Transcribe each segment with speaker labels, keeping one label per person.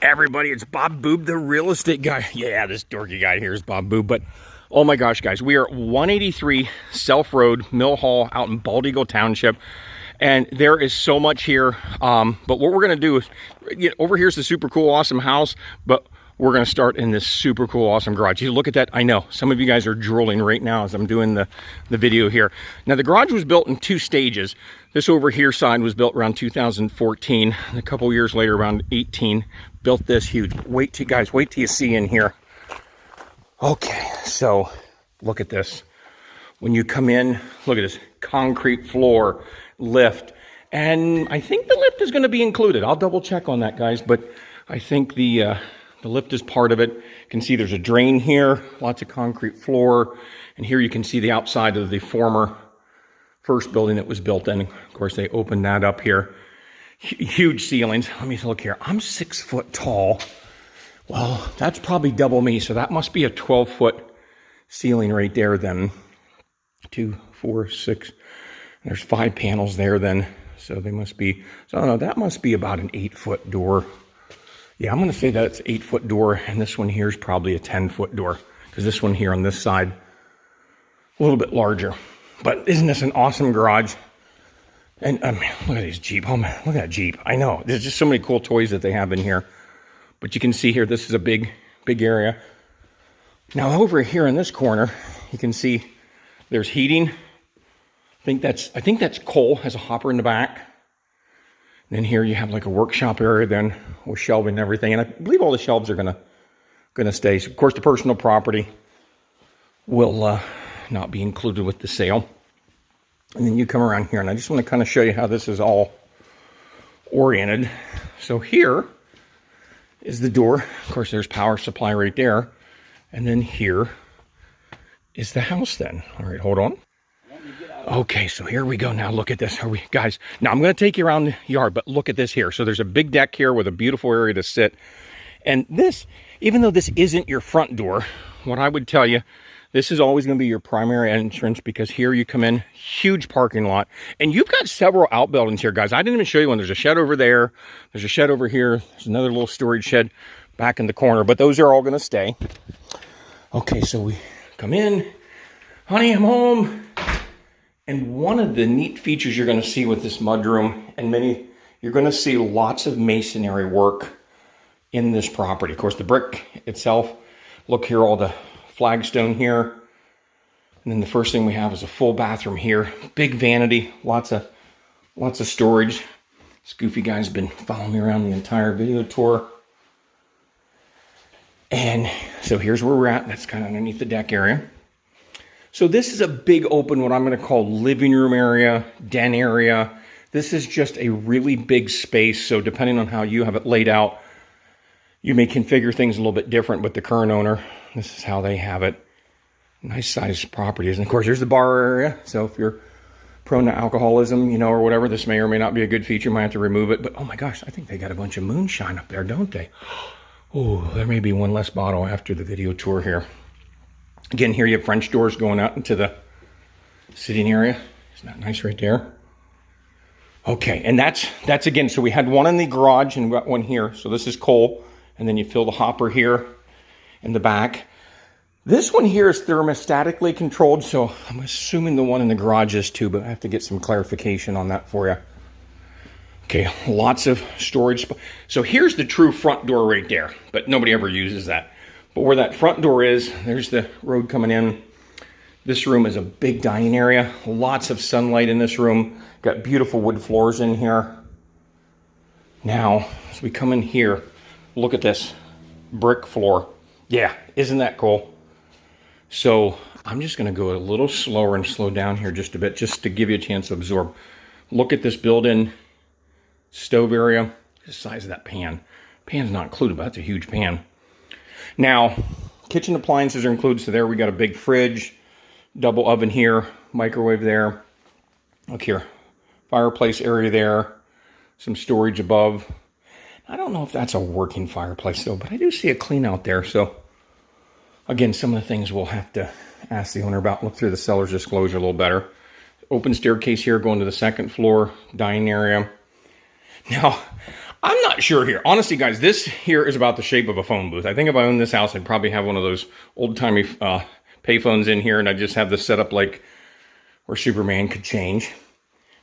Speaker 1: Everybody, it's Bob Boob, the real estate guy. Yeah, this dorky guy here is Bob Boob, but oh my gosh, guys, we are at 183 Selfe Road, Mill Hall, out in Bald Eagle Township, and there is so much here. But what we're gonna do is, over here's the super cool, awesome house, but we're gonna start in this super cool, awesome garage. You look at that. I know some of you guys are drooling right now as I'm doing the video here. Now, the garage was built in 2 stages. This over here side was built around 2014, and a couple years later, around 18, built this huge. Wait till you see in here. Okay, so look at this. When you come in, look at this concrete floor, lift, and I think the lift is going to be included. I'll double check on that, guys, but I think the lift is part of it. You can see there's a drain here, lots of concrete floor, and here you can see the outside of the former first building that was built in. Of course, they opened that up here. Huge ceilings. Let me look here. I'm 6 foot tall. Well, that's probably double me, so that must be a 12-foot ceiling right there then. 2, 4, 6. There's 5 panels there then, so they must be, so I don't know, that must be about an 8-foot door. Yeah, I'm going to say that's 8-foot door, and this one here is probably a 10-foot door, because this one here on this side, a little bit larger. But isn't this an awesome garage? And look at these Jeep. Oh man, look at that Jeep. I know, there's just so many cool toys that they have in here. But you can see here, this is a big area. Now over here in this corner, you can see there's heating. I think that's coal, has a hopper in the back. And then here you have like a workshop area then with shelving and everything. And I believe all the shelves are gonna stay. So of course the personal property will not be included with the sale. And then you come around here, and I just want to kind of show you how this is all oriented. So here is the door. Of course, there's power supply right there. And then here is the house then. All right, hold on. Okay, so here we go. Now look at this. Guys, now I'm going to take you around the yard, but look at this here. So there's a big deck here with a beautiful area to sit. And this, even though this isn't your front door, what I would tell you, this is always going to be your primary entrance, because here you come in, huge parking lot, and you've got several outbuildings here, guys. I didn't even show you one. There's a shed over there. There's a shed over here. There's another little storage shed back in the corner, but those are all going to stay. Okay, so we come in. Honey, I'm home. And one of the neat features you're going to see with this mudroom, and you're going to see lots of masonry work in this property. Of course, the brick itself, look here, all the flagstone here, and then the first thing we have is a full bathroom here, big vanity, lots of storage. This goofy guy's been following me around the entire video tour. And so here's where we're at. That's kind of underneath the deck area. So this is a big open, what I'm going to call living room area, den area. This is just a really big space, so depending on how you have it laid out, you may configure things a little bit different with the current owner. This is how they have it. Nice sized properties. And of course, there's the bar area. So if you're prone to alcoholism, or whatever, this may or may not be a good feature. You might have to remove it. But oh my gosh, I think they got a bunch of moonshine up there, don't they? Oh, there may be one less bottle after the video tour here. Again, here you have French doors going out into the sitting area. Isn't that nice right there? Okay, and that's again, so we had one in the garage and we got one here. So this is coal. And then you fill the hopper here in the back. This one here is thermostatically controlled, so I'm assuming the one in the garage is too, but I have to get some clarification on that for you. Okay, lots of storage. So here's the true front door right there, but nobody ever uses that. But where that front door is, there's the road coming in. This room is a big dining area. Lots of sunlight in this room. Got beautiful wood floors in here. Now, as we come in here, look at this brick floor. Yeah, isn't that cool? So I'm just going to go a little slower and slow down here just a bit, just to give you a chance to absorb. Look at this built-in stove area. The size of that pan. Pan's not included, but that's a huge pan. Now, kitchen appliances are included. So there we got a big fridge, double oven here, microwave there. Look here, fireplace area there, some storage above. I don't know if that's a working fireplace though, but I do see it clean out there. So again, some of the things we'll have to ask the owner about. Look through the seller's disclosure a little better. Open staircase here going to the second floor, dining area. Now, I'm not sure here. Honestly, guys, this here is about the shape of a phone booth. I think if I owned this house, I'd probably have one of those old-timey payphones in here, and I just have this set up like where Superman could change.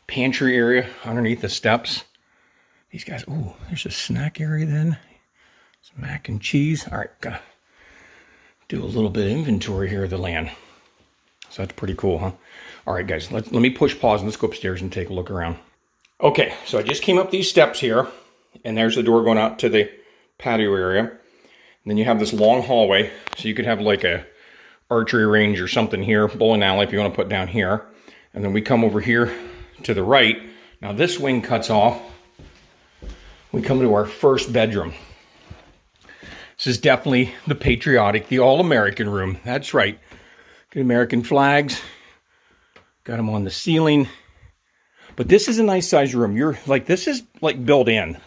Speaker 1: Pantry area underneath the steps. These guys, ooh, there's a snack area then. Some mac and cheese. All right, gotta do a little bit of inventory here of the land. So that's pretty cool, huh? All right, guys, let me push pause and let's go upstairs and take a look around. Okay, so I just came up these steps here, and there's the door going out to the patio area. And then you have this long hallway, so you could have like a archery range or something here, bowling alley if you want to put down here. And then we come over here to the right. Now this wing cuts off. We come to our first bedroom. This is definitely the patriotic, the all-American room. That's right. Good American flags. Got them on the ceiling. But this is a nice sized room. You're like, this is like built in.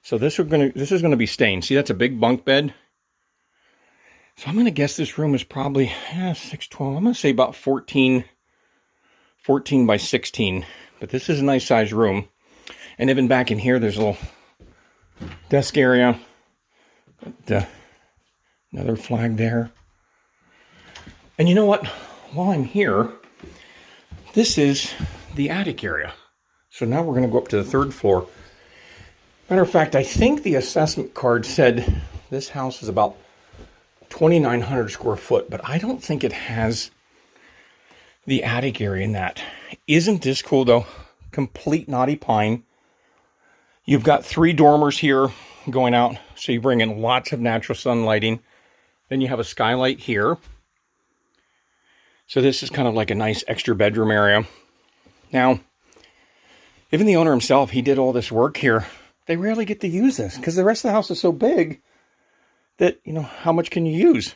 Speaker 1: So this is gonna be stained. See, that's a big bunk bed. So I'm gonna guess this room is probably 612. I'm gonna say about 14 by 16. But this is a nice sized room. And even back in here, there's a little desk area. Another flag there. And you know what? While I'm here, this is the attic area. So now we're going to go up to the third floor. Matter of fact, I think the assessment card said this house is about 2,900 square foot, but I don't think it has the attic area in that. Isn't this cool though? Complete knotty pine. You've got 3 dormers here going out, so you bring in lots of natural sun lighting. Then you have a skylight here. So this is kind of like a nice extra bedroom area. Now, even the owner himself, he did all this work here. They rarely get to use this because the rest of the house is so big that, you know, how much can you use?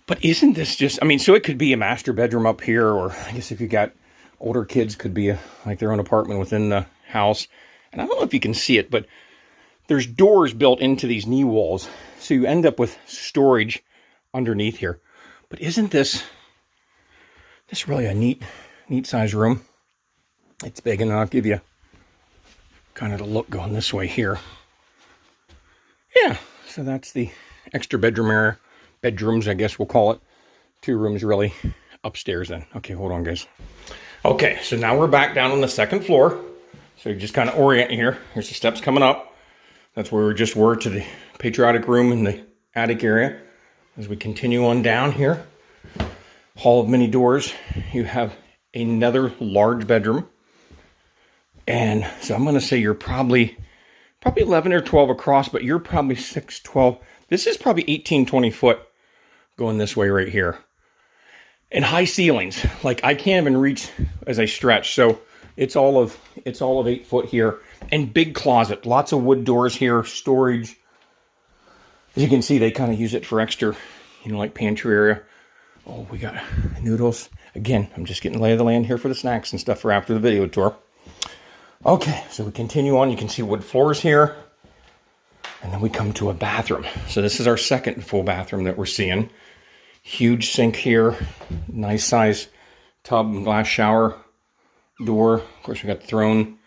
Speaker 1: But isn't this just, I mean, so it could be a master bedroom up here, or I guess if you got older kids, could be like their own apartment within the house. And I don't know if you can see it, but there's doors built into these knee walls. So you end up with storage underneath here. But isn't this really a neat size room? It's big, and I'll give you kind of the look going this way here. Yeah, so that's the extra bedroom area. Bedrooms, I guess we'll call it. 2 rooms really upstairs then. Okay, hold on, guys. Okay, so now we're back down on the second floor. So you just kind of orient here. Here's the steps coming up. That's where we just were, to the patriotic room in the attic area. As we continue on down here, hall of many doors, you have another large bedroom. And so I'm going to say you're probably 11 or 12 across, but you're probably 6, 12. This is probably 18, 20 foot going this way right here. And high ceilings, like I can't even reach as I stretch. So it's all of 8 foot here. And big closet, lots of wood doors here, storage. As you can see, they kind of use it for extra, you know, like pantry area. Oh, we got noodles. Again, I'm just getting lay of the land here for the snacks and stuff for after the video tour. Okay, so we continue on. You can see wood floors here. And then we come to a bathroom. So this is our second full bathroom that we're seeing. Huge sink here. Nice size tub and glass shower door. Of course, we got the throne.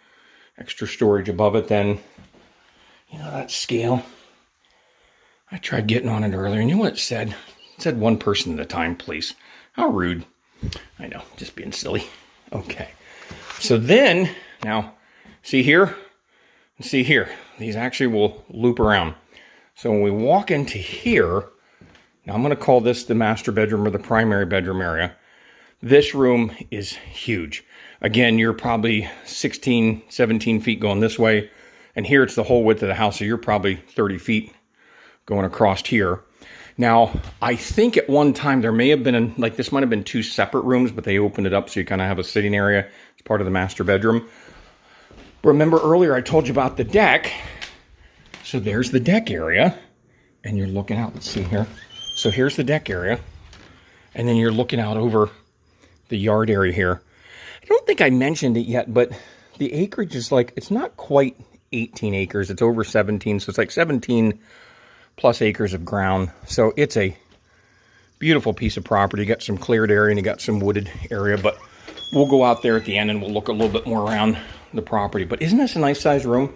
Speaker 1: Extra storage above it then. You know, that scale. I tried getting on it earlier, and you know what it said? It said 1 person at a time, please. How rude. I know, just being silly. Okay. So then, now, see here? And see here. These actually will loop around. So when we walk into here, now I'm going to call this the master bedroom or the primary bedroom area. This room is huge. Again, you're probably 16, 17 feet going this way. And here it's the whole width of the house, so you're probably 30 feet going across here. Now, I think at one time there may have been, like this might have been 2 separate rooms, but they opened it up so you kind of have a sitting area as part of the master bedroom. Remember earlier I told you about the deck. So there's the deck area. And you're looking out, let's see here. So here's the deck area. And then you're looking out over the yard area here. I don't think I mentioned it yet, but the acreage is like, it's not quite 18 acres. It's over 17, so it's like 17 plus acres of ground. So it's a beautiful piece of property. You got some cleared area and you got some wooded area, but we'll go out there at the end and we'll look a little bit more around the property. But isn't this a nice sized room?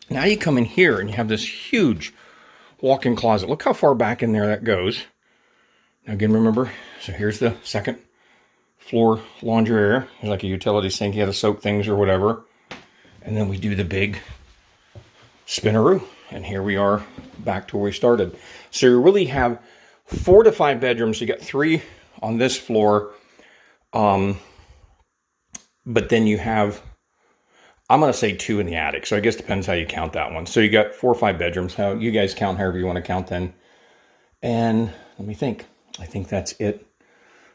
Speaker 1: Now you come in here and you have this huge walk-in closet. Look how far back in there that goes. Now again, remember, so here's the second floor laundry area. There's like a utility sink. You have to soak things or whatever. And then we do the big spinneroo. And here we are back to where we started. So you really have 4 to 5 bedrooms. You got 3 on this floor. But then you have, I'm going to say 2 in the attic. So I guess it depends how you count that one. So you got 4 or 5 bedrooms. How you guys count however you want to count then. And let me think. I think that's it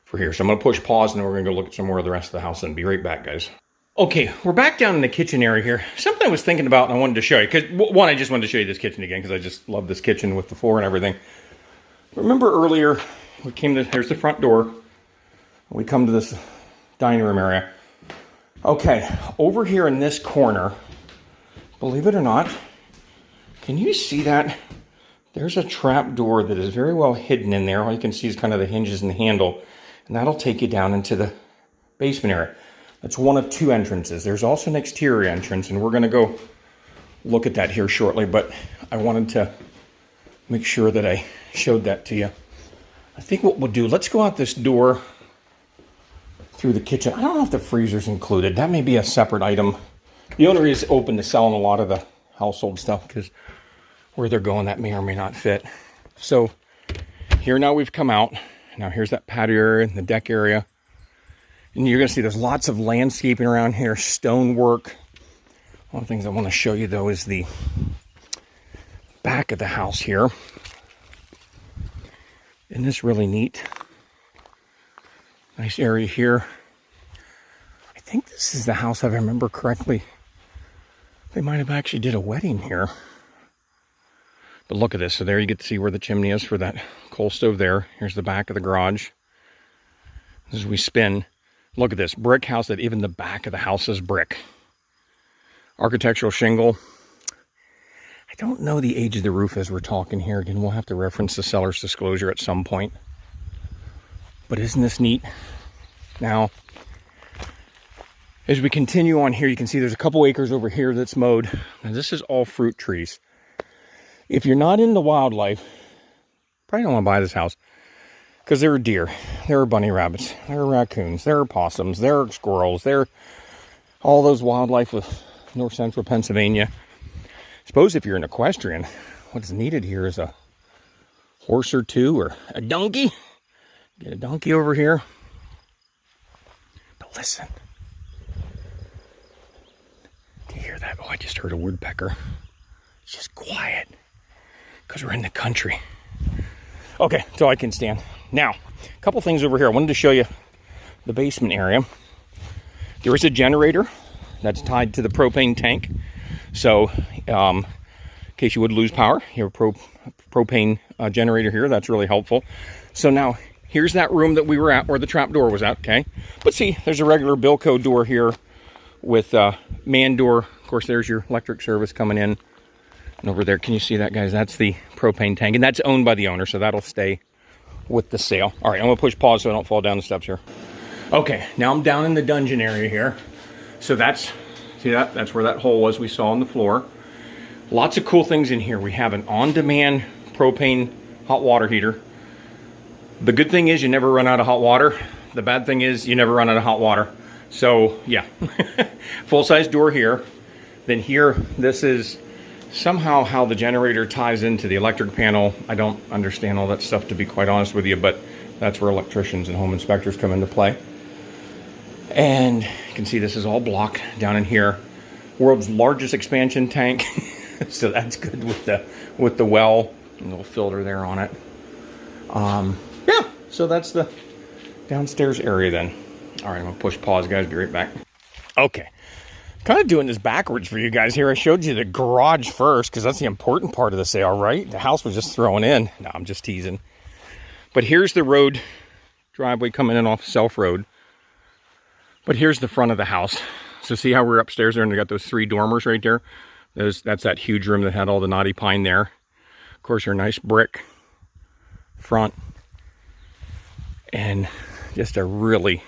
Speaker 1: for here. So I'm going to push pause and then we're going to go look at some more of the rest of the house and be right back, guys. Okay, we're back down in the kitchen area here. Something I was thinking about and I wanted to show you. Because one, I just wanted to show you this kitchen again because I just love this kitchen with the floor and everything. Remember earlier, we came to, here's the front door. We come to this dining room area. Okay, over here in this corner, believe it or not, can you see that? There's a trap door that is very well hidden in there. All you can see is kind of the hinges and the handle. And that'll take you down into the basement area. That's one of 2 entrances. There's also an exterior entrance, and we're going to go look at that here shortly. But I wanted to make sure that I showed that to you. I think what we'll do, let's go out this door through the kitchen. I don't know if the freezer's included. That may be a separate item. The owner is open to selling a lot of the household stuff because where they're going, that may or may not fit. So here now we've come out. Now here's that patio area and the deck area. And you're going to see there's lots of landscaping around here, stonework. One of the things I want to show you though is the back of the house here. Isn't this really neat? Nice area here. I think this is the house, if I remember correctly. They might have actually did a wedding here. But look at this. So there you get to see where the chimney is for that coal stove there. Here's the back of the garage. As we spin, look at this. Brick house that even the back of the house is brick. Architectural shingle. I don't know the age of the roof as we're talking here. Again, we'll have to reference the seller's disclosure at some point. But isn't this neat? Now, as we continue on here, you can see there's a couple acres over here that's mowed. And this is all fruit trees. If you're not into wildlife, probably don't want to buy this house because there are deer, there are bunny rabbits, there are raccoons, there are possums, there are squirrels, there are all those wildlife of north central Pennsylvania. I suppose if you're an equestrian, what's needed here is a horse or 2 or a donkey. Get a donkey over here. But listen. Do you hear that? Oh, I just heard a woodpecker. It's just quiet. Because we're in the country. Okay, that's all I can stand. Now, a couple things over here. I wanted to show you the basement area. There is a generator that's tied to the propane tank. So, in case you would lose power, you have a propane generator here. That's really helpful. So now, here's that room that we were at where the trap door was at, okay? But see, there's a regular Bilco door here with man door. Of course, there's your electric service coming in. And over there, can you see that, guys? That's the propane tank, and that's owned by the owner, so that'll stay with the sale. All right, I'm going to push pause so I don't fall down the steps here. Okay, now I'm down in the dungeon area here. So that's, see that? That's where that hole was we saw on the floor. Lots of cool things in here. We have an on-demand propane hot water heater. The good thing is you never run out of hot water. The bad thing is you never run out of hot water. So, yeah. Full-size door here. Then here, this is somehow how the generator ties into the electric panel. I don't understand all that stuff, to be quite honest with you, but that's where electricians and home inspectors come into play. And you can see this is all block down in here. World's largest expansion tank. So that's good with the well and a little filter there on it. Yeah, so that's the downstairs area then. All right, I'm gonna push pause, guys. Be right back. Okay. Kind of doing this backwards for you guys here. I showed you the garage first because that's the important part of the sale, right? The house was just thrown in. No, I'm just teasing. But here's the road driveway coming in off Selfe Road. But here's the front of the house. So see how we're upstairs there and we got those 3 dormers right there? That's that huge room that had all the knotty pine there. Of course, your nice brick front. And just a really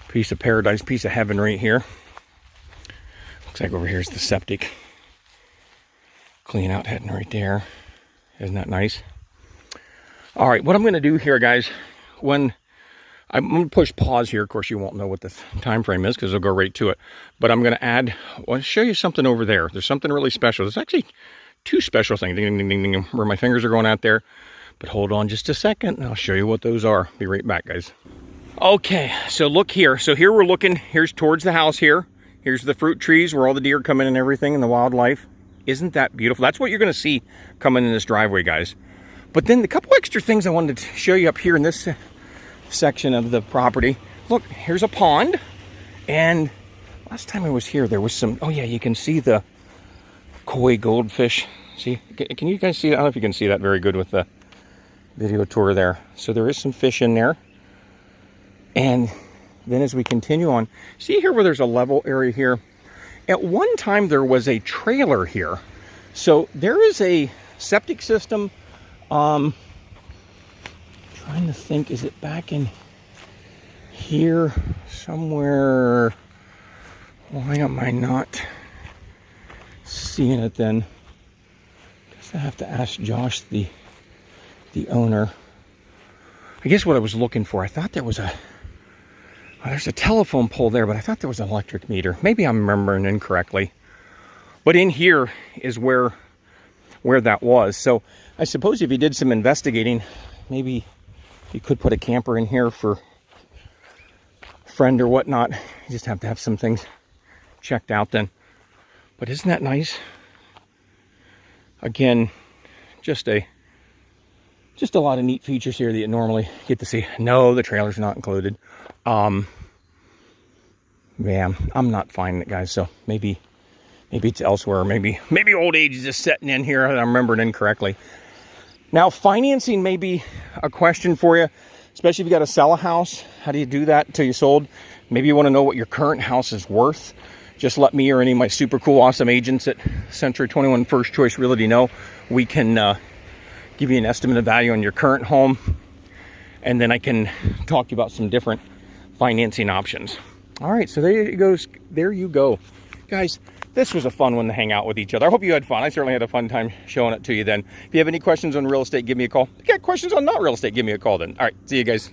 Speaker 1: piece of paradise, piece of heaven right here. Looks like over here is the septic Clean out heading right there. Isn't that nice? All right, what I'm going to do here, guys, when I'm going to push pause here. Of course, you won't know what the time frame is because I'll go right to it. But I'm going to add, I want to show you something over there. There's something really special. There's actually two special things, ding, ding, ding, ding, where my fingers are going out there. But hold on just a second, and I'll show you what those are. Be right back, guys. Okay, so look here. So here we're looking, here's towards the house here. Here's the fruit trees where all the deer come in and everything and the wildlife. Isn't that beautiful? That's what you're going to see coming in this driveway, guys. But then the couple extra things I wanted to show you up here in this section of the property. Look, here's a pond. And last time I was here, there was some, oh yeah, you can see the koi goldfish. See, can you guys see that? I don't know if you can see that very good with the video tour there. So there is some fish in there. And then as we continue on, see here where there's a level area here? At one time there was a trailer here. So there is a septic system. Trying to think, is it back in here somewhere? Why am I not seeing it then? Guess I have to ask Josh, the owner. I guess what I was looking for, I thought there was there's a telephone pole there, but I thought there was an electric meter. Maybe I'm remembering incorrectly. But in here is where that was. So I suppose if you did some investigating, maybe you could put a camper in here for a friend or whatnot. You just have to have some things checked out then. But isn't that nice? Again, just a lot of neat features here that you normally get to see. No, the trailer's not included. Yeah, I'm not finding it, guys. So maybe it's elsewhere. Maybe old age is just setting in here. I'm remembering incorrectly. Now, financing may be a question for you, especially if you got to sell a house. How do you do that until you sold? Maybe you want to know what your current house is worth. Just let me or any of my super cool, awesome agents at C21 First Choice Realty know. We can give you an estimate of value on your current home, and then I can talk to you about some different financing options. All right, so there you go. Guys, this was a fun one to hang out with each other. I hope you had fun. I certainly had a fun time showing it to you then. If you have any questions on real estate, give me a call. If you got questions on not real estate, give me a call then. All right, see you guys.